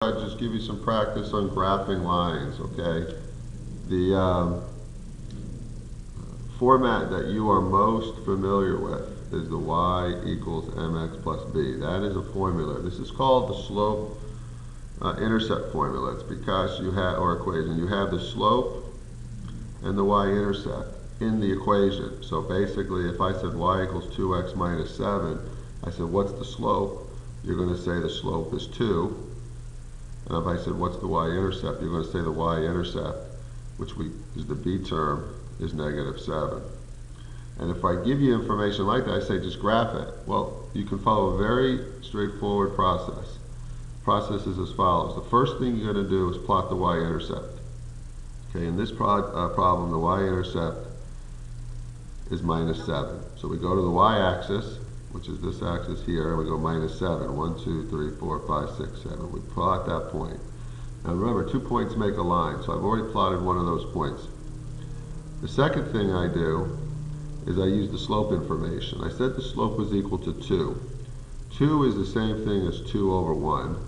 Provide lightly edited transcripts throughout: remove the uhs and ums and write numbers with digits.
I'll just give you some practice on graphing lines, okay? The format that you are most familiar with is the y equals mx plus b. That is a formula. This is called the slope intercept formula. It's because you have, or equation, you have the slope and the y-intercept in the equation. So basically, if I said y equals 2x minus 7, I said, what's the slope? You're going to say the slope is 2. And if I said, what's the y-intercept? You're going to say the y-intercept, which is the b term, is negative 7. And if I give you information like that, I say just graph it. Well, you can follow a very straightforward process. The process is as follows. The first thing you're going to do is plot the y-intercept. Okay, in this problem, the y-intercept is minus 7. So we go to the y-axis, which is this axis here, and we go minus 7. 1, 2, 3, 4, 5, 6, 7. We plot that point. Now remember, 2 points make a line, so I've already plotted one of those points. The second thing I do is I use the slope information. I said the slope was equal to 2. 2 is the same thing as 2 over 1.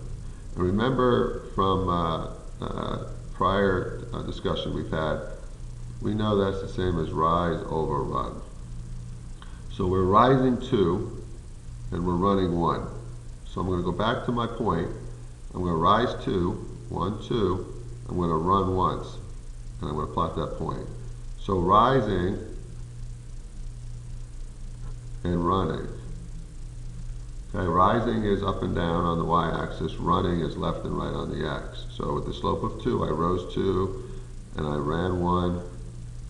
And remember from prior discussion we've had, we know that's the same as rise over run. So we're rising 2 and we're running 1. So I'm going to go back to my point. I'm going to rise 2, 1, 2. I'm going to run once. And I'm going to plot that point. So rising and running. Okay, rising is up and down on the y-axis. Running is left and right on the x. So with the slope of 2, I rose 2 and I ran 1.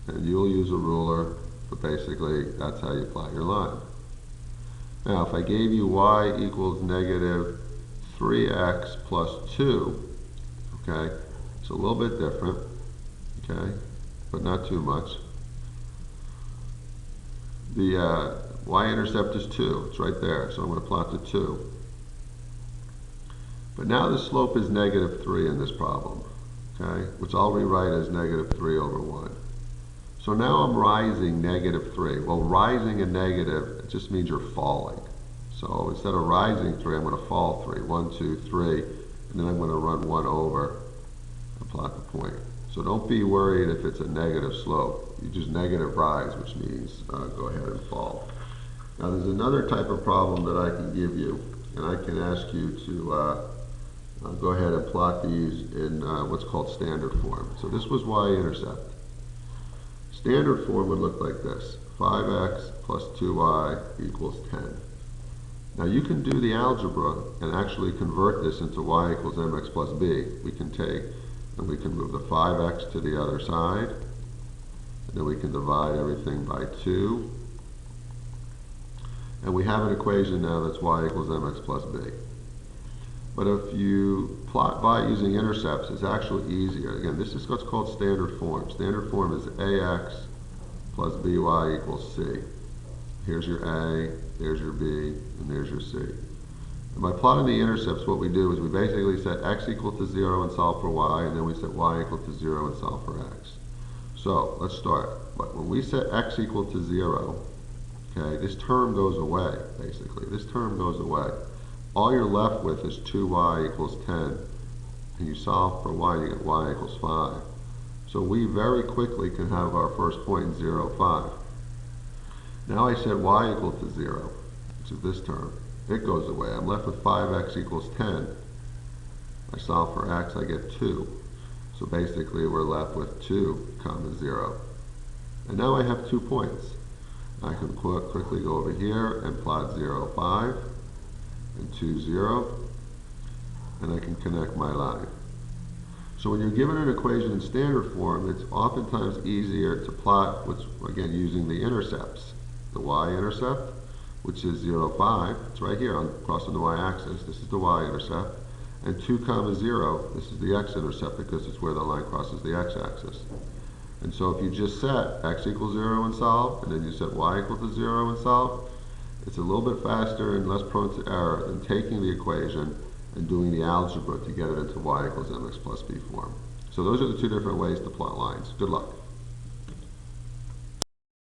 And you'll use a ruler. But basically, that's how you plot your line. Now, if I gave you y equals negative 3x plus 2, okay, it's a little bit different, okay, but not too much. The y-intercept is 2. It's right there, so I'm going to plot the 2. But now the slope is negative 3 in this problem, okay, which I'll rewrite as negative 3 over 1. So now I'm rising negative 3. Well, rising and negative, it just means you're falling. So instead of rising 3, I'm going to fall 3. 1, 2, 3. And then I'm going to run 1 over and plot the point. So don't be worried if it's a negative slope. You just negative rise, which means go ahead and fall. Now there's another type of problem that I can give you. And I can ask you to go ahead and plot these in what's called standard form. So this was y-intercept. Standard form would look like this. 5x plus 2y equals 10. Now you can do the algebra and actually convert this into y equals mx plus b. We can take and we can move the 5x to the other side. And then we can divide everything by 2. And we have an equation now that's y equals mx plus b. But if you plot by using intercepts, it's actually easier. Again, this is what's called standard form. Standard form is ax plus by equals c. Here's your a, there's your b, and there's your c. And by plotting the intercepts, what we do is we basically set x equal to 0 and solve for y, and then we set y equal to 0 and solve for x. So let's start. But when we set x equal to 0, okay, this term goes away, basically. This term goes away. All you're left with is 2y equals 10. And you solve for y, you get y equals 5. So we very quickly can have our first point in 0, 5. Now I said y equal to 0, which is this term. It goes away. I'm left with 5x equals 10. I solve for x, I get 2. So basically we're left with 2 comma 0. And now I have 2 points. I can quickly go over here and plot 0, 5. And 2, 0, and I can connect my line. So when you're given an equation in standard form, it's oftentimes easier to plot, which again using the intercepts. The y-intercept, which is 0, 5, it's right here crossing the y-axis. This is the y-intercept. And 2 comma 0, this is the x-intercept because it's where the line crosses the x-axis. And so if you just set x equals 0 and solve, and then you set y equal to 0 and solve, it's a little bit faster and less prone to error than taking the equation and doing the algebra to get it into y equals mx plus b form. So those are the 2 different ways to plot lines. Good luck.